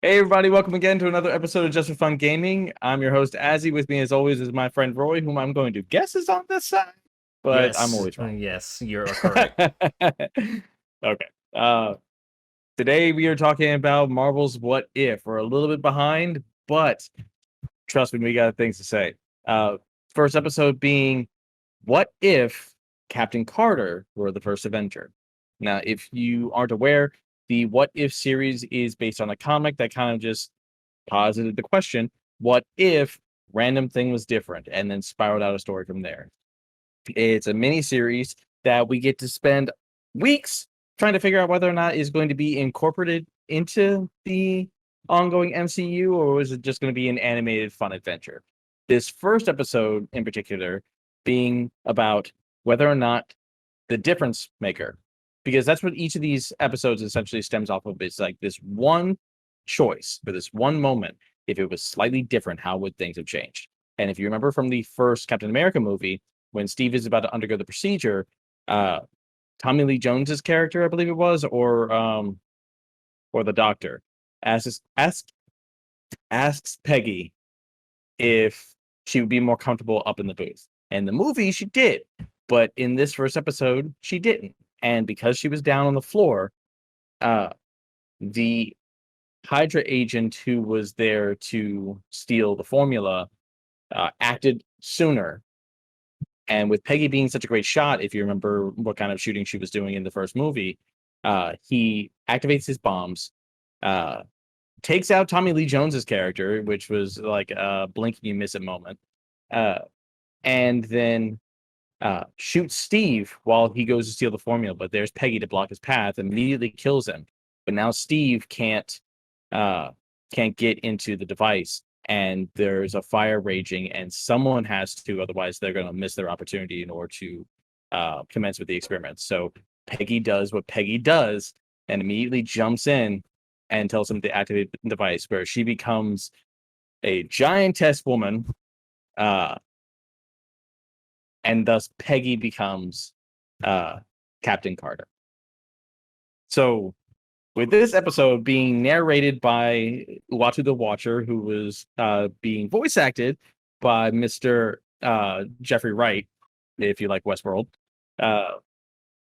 Hey everybody, welcome again to another episode of Just for Fun Gaming. I'm your host, Azzy. With me as always is my friend Roy, whom I'm going to guess is on this side, but I'm Yes, always wrong. yes, you're correct. Okay. Today we are talking about Marvel's What If. We're a little bit behind, but trust me, we got things to say. First episode being What If Captain Carter were the first Avenger? Now, if you aren't aware, the What If series is based on a comic that kind of just posited the question, what if random thing was different, and then spiraled out a story from there. It's a mini series that we get to spend weeks trying to figure out whether or not is going to be incorporated into the ongoing MCU, or is it just going to be an animated fun adventure. This first episode in particular being about whether or not the difference maker, because that's what each of these episodes essentially stems off of. It's like this one choice for this one moment. If it was slightly different, how would things have changed? And if you remember from the first Captain America movie, when Steve is about to undergo the procedure, uh, Tommy Lee Jones's character, I believe it was, or the doctor, asks asks Peggy if she would be more comfortable up in the booth. And the movie, she did, but in this first episode, she didn't. And because she was down on the floor, uh, the Hydra agent who was there to steal the formula acted sooner. And with Peggy being such a great shot, if you remember what kind of shooting she was doing in the first movie, he activates his bombs, uh, takes out Tommy Lee Jones's character, which was like a blink and you miss it moment, uh, and then shoots Steve while he goes to steal the formula. But there's Peggy to block his path, and immediately kills him. But now Steve uh, can't get into the device, and there's a fire raging, and someone has to, otherwise they're going to miss their opportunity in order to commence with the experiment. So Peggy does what Peggy does and immediately jumps in and tells him to activate the device, where she becomes a giantess woman, uh, and thus Peggy becomes Captain Carter. So, with this episode being narrated by Uatu the Watcher, who was being voice acted by Mr. Jeffrey Wright, if you like Westworld, uh,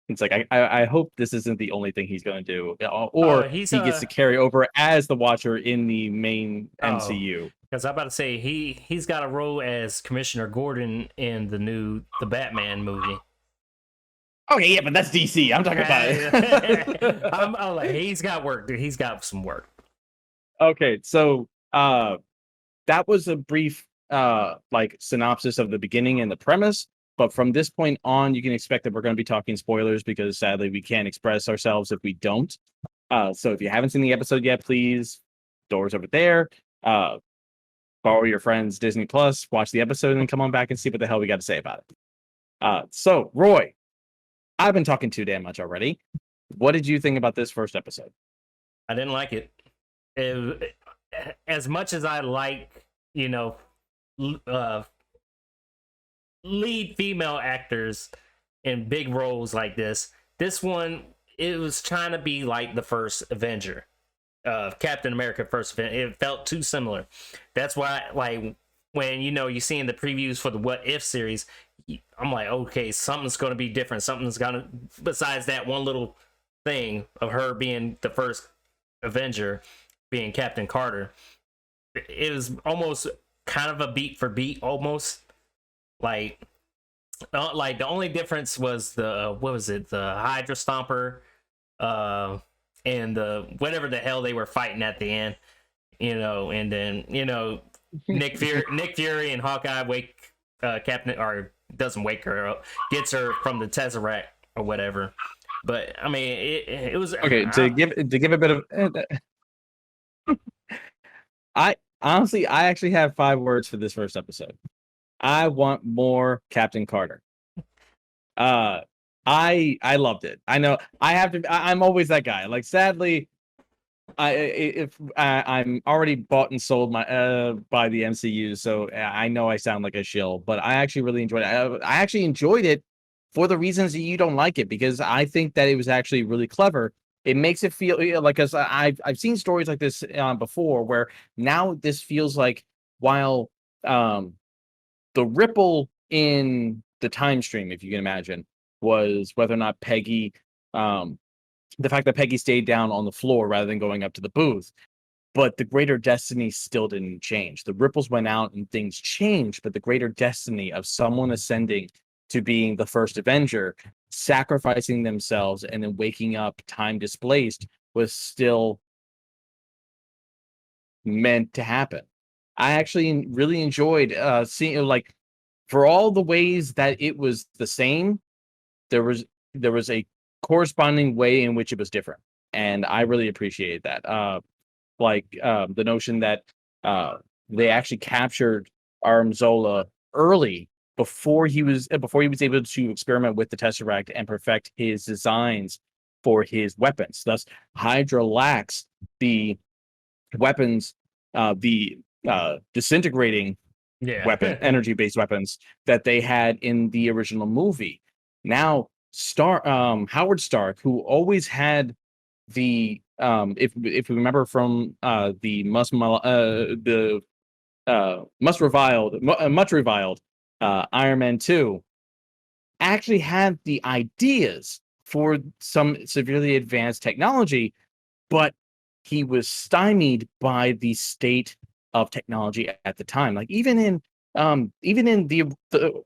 it's like I hope this isn't the only thing he's going to do, or He's he gets to carry over as the Watcher in the main oh, MCU. because I'm about to say he's got a role as Commissioner Gordon in the Batman movie. Okay, yeah, but that's DC. I'm talking about it. I'm like he's got work, dude. He's got some work. Okay, so that was a brief like synopsis of the beginning and the premise, but from this point on you can expect that we're going to be talking spoilers, because sadly we can't express ourselves if we don't. So if you haven't seen the episode yet, please, doors over there, uh borrow your friend's Disney Plus, watch the episode, and then come on back and see what the hell we got to say about it. So Roy, I've been talking too damn much already. What did you think about this first episode? I didn't like it. As much as I like, you know, uh, lead female actors in big roles like this one, it was trying to be like the first Avenger, Captain America first Avenger. It felt too similar. That's why, like, when you see in the previews for the What If series, I'm like, okay, something's going to be different. Something's going to, besides that one little thing of her being the first Avenger, being Captain Carter. It was almost kind of a beat for beat, almost like the only difference was the what was it, the Hydra Stomper, uh, and the whatever the hell they were fighting at the end, and then Nick Fury and Hawkeye wake Captain, or doesn't wake her up, gets her from the Tesseract or whatever. But I mean, it was Okay, to give a bit of I honestly, I actually have 5 words for this first episode. I want more Captain Carter. Uh, I loved it. I know I have to. I'm always that guy. Like, sadly, I'm already bought and sold by the MCU, so I know I sound like a shill, but I actually really enjoyed it. I actually enjoyed it for the reasons that you don't like it, because I think that it was actually really clever it makes it feel like, because I've seen stories like this before, where now this feels like, while um, the ripple in the time stream, if you can imagine, was whether or not Peggy, um, the fact that Peggy stayed down on the floor rather than going up to the booth. But the greater destiny still didn't change. The ripples went out and things changed, but the greater destiny of someone ascending to being the first Avenger, sacrificing themselves, and then waking up time displaced was still meant to happen. I actually really enjoyed seeing, like, for all the ways that it was the same, there was a corresponding way in which it was different, and I really appreciated that. The notion that uh, they actually captured Armzola early, before he was able to experiment with the Tesseract and perfect his designs for his weapons. Thus, Hydra lacks the weapons, the disintegrating weapon, Yeah. energy based weapons that they had in the original movie. Now, Howard Stark, who always had if we remember from much reviled Iron Man 2, actually had the ideas for some severely advanced technology, but he was stymied by the state of technology at the time. Like, even in the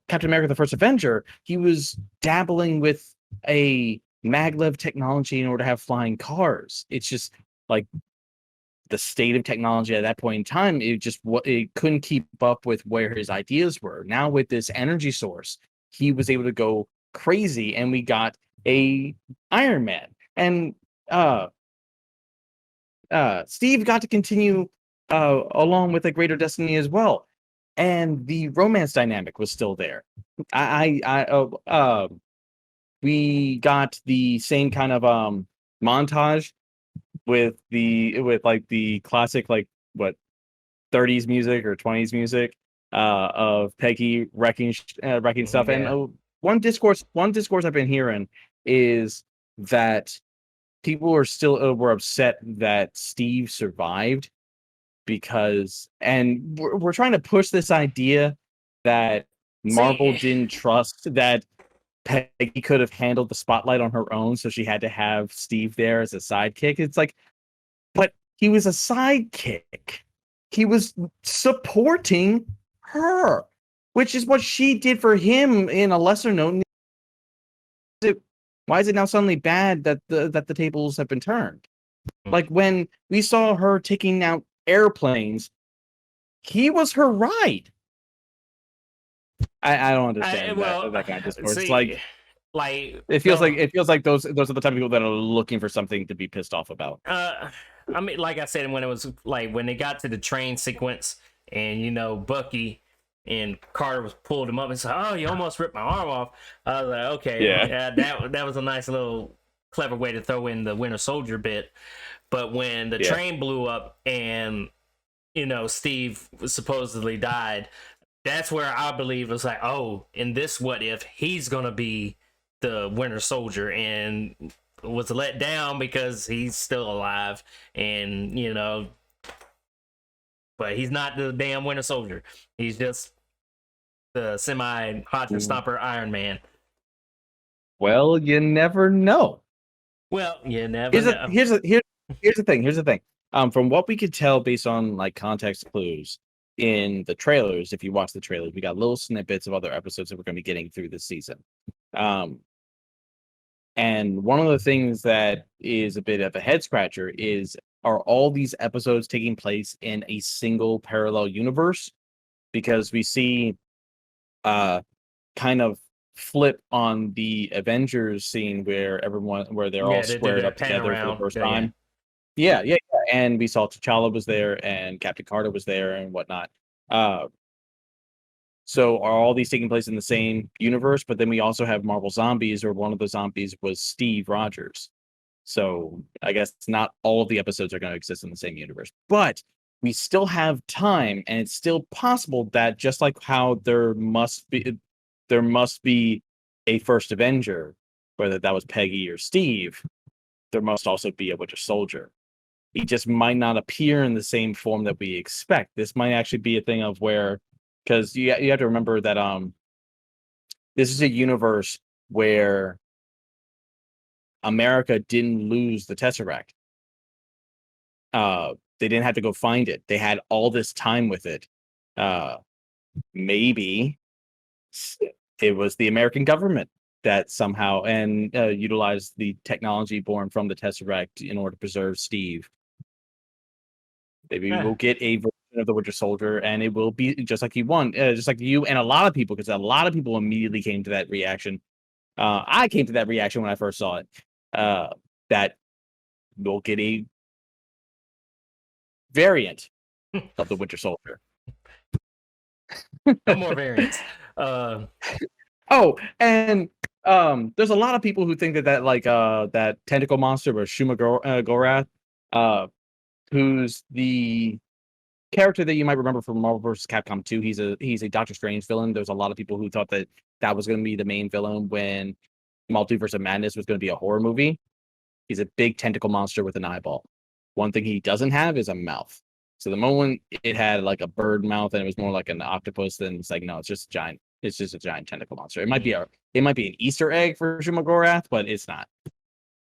Captain America: The First Avenger, he was dabbling with a maglev technology in order to have flying cars. It's just like the state of technology at that point in time. It couldn't keep up with where his ideas were. Now, with this energy source, he was able to go crazy, and we got a Iron Man. And uh Steve got to continue along with a greater destiny as well, and the romance dynamic was still there. We got the same kind of montage with like the classic, like, what, 30s music or 20s music of Peggy wrecking stuff. And Yeah. one discourse I've been hearing is that people are still were upset that Steve survived, because, and we're trying to push this idea that Marvel See, didn't trust that Peggy could have handled the spotlight on her own, so she had to have Steve there as a sidekick. It's like, but he was a sidekick. He was supporting her, which is what she did for him in a lesser known. Why is it now suddenly bad that the tables have been turned? Like, when we saw her taking out airplanes, he was her ride. I don't understand that kind of discourse. It's see, like, like it the feels like those are the type of people that are looking for something to be pissed off about. I mean, like I said, when it was like when they got to the train sequence, and Bucky and Carter was pulled him up and said, "Oh, you almost ripped my arm off." I was like, "Okay, Yeah. yeah, that was a nice little clever way to throw in the Winter Soldier bit." But when the Yeah. train blew up and Steve supposedly died, that's where I believe it was like, oh, in this what if he's gonna be the Winter Soldier, and was let down because he's still alive, and but he's not the damn Winter Soldier. He's just the semi Hodger Stomper Iron Man. Well, you never know. Well, you never know. Here's the thing. Here's the thing. From what we could tell based on, like, context clues in the trailers, if you watch the trailers, we got little snippets of other episodes that we're going to be getting through this season. Um, and one of the things that is a bit of a head scratcher is, are all these episodes taking place in a single parallel universe? Because we see uh kind of flip on the Avengers scene where they're all Yeah, they did squared up that pan together for the around. first Yeah, yeah. time. Yeah. And we saw T'Challa was there and Captain Carter was there and whatnot. Uh, so are all these taking place in the same universe? But then we also have Marvel Zombies, or one of the zombies was Steve Rogers. So I guess not all of the episodes are going to exist in the same universe, but we still have time, and it's still possible that, just like how there must be a first Avenger, whether that was Peggy or Steve, there must also be a Winter Soldier. He just might not appear in the same form that we expect. This might actually be a thing of where, because you have to remember that this is a universe where America didn't lose the Tesseract. They didn't have to go find it. They had all this time with it. Maybe it was the American government that somehow utilized the technology born from the Tesseract in order to preserve Steve. Maybe we'll get a version of the Winter Soldier, and it will be just like just like you and a lot of people, because a lot of people immediately came to that reaction. I came to that reaction when I first saw it. That we'll get a variant of the Winter Soldier. No more variants. Oh, and there's a lot of people who think that tentacle monster was Shuma Gorath, who's the character that you might remember from Marvel vs. Capcom 2. He's a Doctor Strange villain. There's a lot of people who thought that was going to be the main villain when Multiverse of Madness was going to be a horror movie. He's a big tentacle monster with an eyeball. One thing he doesn't have is a mouth. So the moment it had like a bird mouth and it was more like an octopus, then it's like, no, it's just giant. It's just a giant tentacle monster. It might be an Easter egg for Shuma Gorath, but it's not.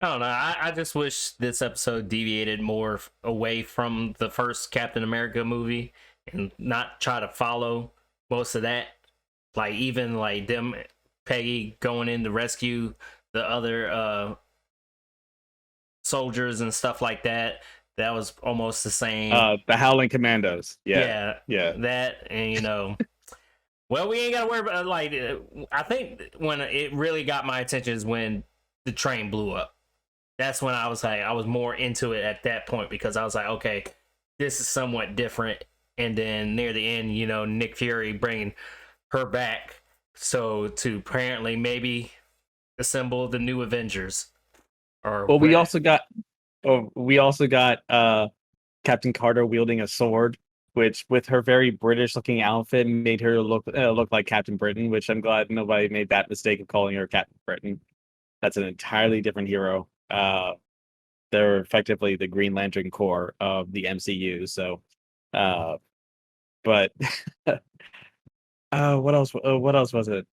I don't know. I just wish this episode deviated more away from the first Captain America movie and not try to follow most of that. Like even like them, Peggy going in to rescue the other soldiers and stuff like that. That was almost the same. The Howling Commandos. Yeah. That, and well, we ain't got to worry about I think when it really got my attention is when the train blew up. That's when I was more into it at that point, because I was like, okay, this is somewhat different. And then near the end, Nick Fury bringing her back, so to apparently maybe assemble the new Avengers. Well, we also got Captain Carter wielding a sword, which with her very British looking outfit made her look like Captain Britain, which I'm glad nobody made that mistake of calling her Captain Britain. That's an entirely different hero. They're effectively the Green Lantern Corps of the MCU. So, but what else? What else was it?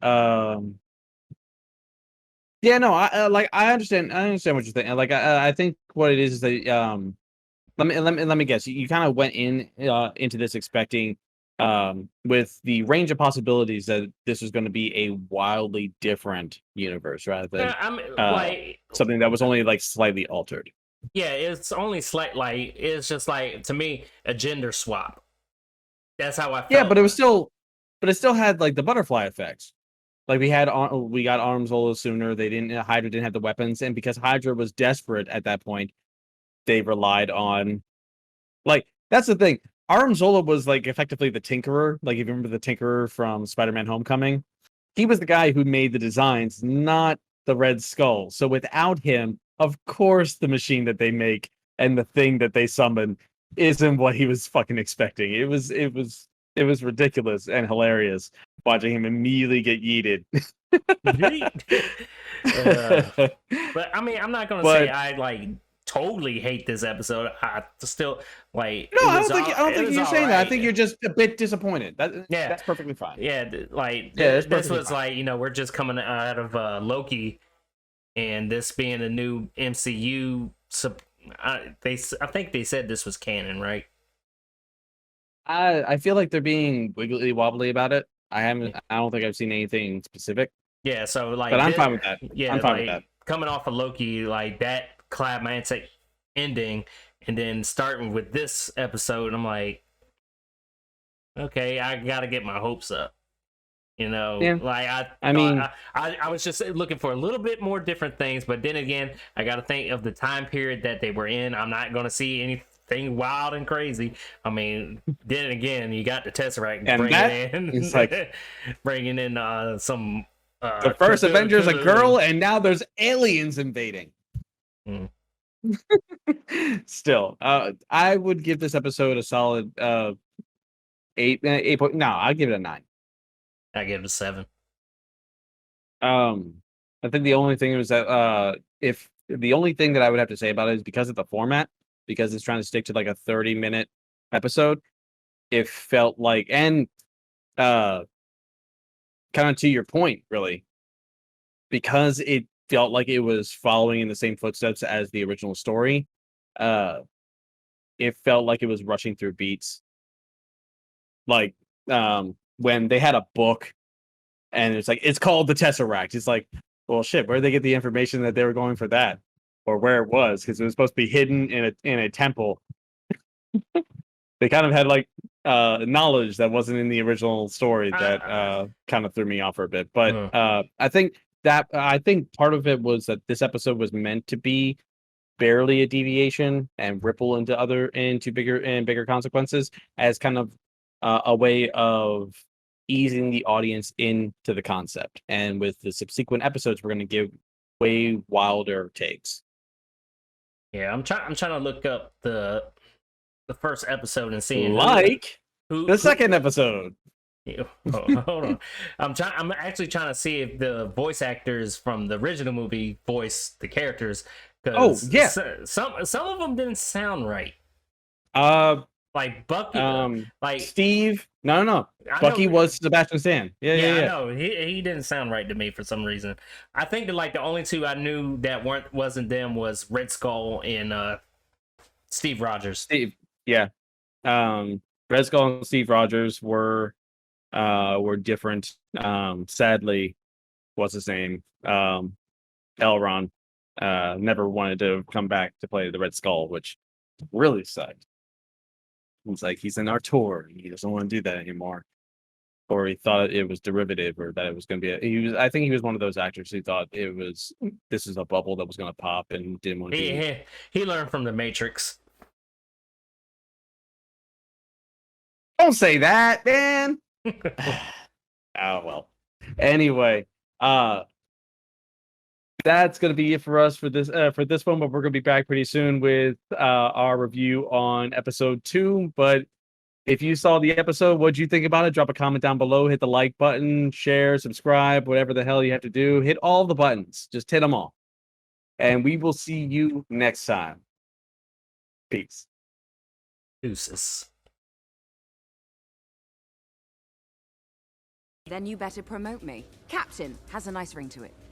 Yeah, no, I understand. I understand what you're thinking. Like, I think what it is that let me guess. You kind of went into this expecting with the range of possibilities that this was going to be a wildly different universe rather than something that was only like slightly altered. Yeah, it's only slight. Like it's just like, to me, a gender swap. That's how I felt. Yeah, but it still had like the butterfly effects. Like we got Arm Zola sooner. Hydra didn't have the weapons, and because Hydra was desperate at that point, they relied on, like, that's the thing. Arm Zola was like effectively the Tinkerer. Like, if you remember the Tinkerer from Spider-Man Homecoming, he was the guy who made the designs, not the Red Skull. So without him, of course, the machine that they make and the thing that they summon isn't what he was fucking expecting. It was ridiculous and hilarious watching him immediately get yeeted. But I mean, I'm not gonna say I totally hate this episode. I still like. No, I don't think you're saying that. I think you're just a bit disappointed. Yeah, that's perfectly fine. Yeah, this was fine. We're just coming out of Loki, and this being a new MCU. I think they said this was canon, right? I feel like they're being wiggly wobbly about it. I don't think I've seen anything specific. Yeah, so but I'm fine with that. Yeah, I'm fine with that. Coming off of Loki, like that climactic ending, and then starting with this episode, I'm like, okay, I gotta get my hopes up. Yeah. Like I was just looking for a little bit more different things, but then again, I got to think of the time period that they were in. I'm not going to see anything wild and crazy. I mean, then again, you got the Tesseract bringing in some. The first Avengers a girl, and now there's aliens invading. Still, I would give this episode a solid 8. No, I'll give it a 9. I give it a 7. I think the only thing was that if the only thing that I would have to say about it is because of the format, because it's trying to stick to like a 30-minute episode, it felt like, and uh kind of to your point, really, because it felt like it was following in the same footsteps as the original story, uh it felt like it was rushing through beats. Like, when they had a book and it's like, it's called the Tesseract. It's like, well, shit, where'd they get the information that they were going for that? Or where it was? Because it was supposed to be hidden in a temple. They kind of had like knowledge that wasn't in the original story that kind of threw me off for a bit. But I think part of it was that this episode was meant to be barely a deviation and ripple into bigger consequences as kind of a way of easing the audience into the concept. And with the subsequent episodes, we're going to give way wilder takes. Yeah, I'm trying to look up the first episode and seeing Like who the second episode. hold on. I'm actually trying to see if the voice actors from the original movie voice the characters. Oh yeah, some of them didn't sound right. Like Bucky, like Steve. No. Bucky was Sebastian Stan. Yeah. I know he didn't sound right to me for some reason. I think that like the only two I knew that wasn't them was Red Skull and Steve Rogers. Steve, yeah. Red Skull and Steve Rogers were different. Sadly, what's his name? Elron never wanted to come back to play the Red Skull, which really sucked. It's like he's in our tour and he doesn't want to do that anymore. Or he thought it was derivative, or that it was going to be. I think he was one of those actors who thought this is a bubble that was going to pop and didn't want to be. He learned from the Matrix. Don't say that, man. Oh well. Anyway, that's gonna be it for us for this one, but we're gonna be back pretty soon with our review on episode 2. But if you saw the episode, what'd you think about it? Drop a comment down below, hit the like button, share, subscribe, whatever the hell you have to do. Hit all the buttons. Just hit them all. And we will see you next time. Peace. Deuces. Then you better promote me. Captain has a nice ring to it.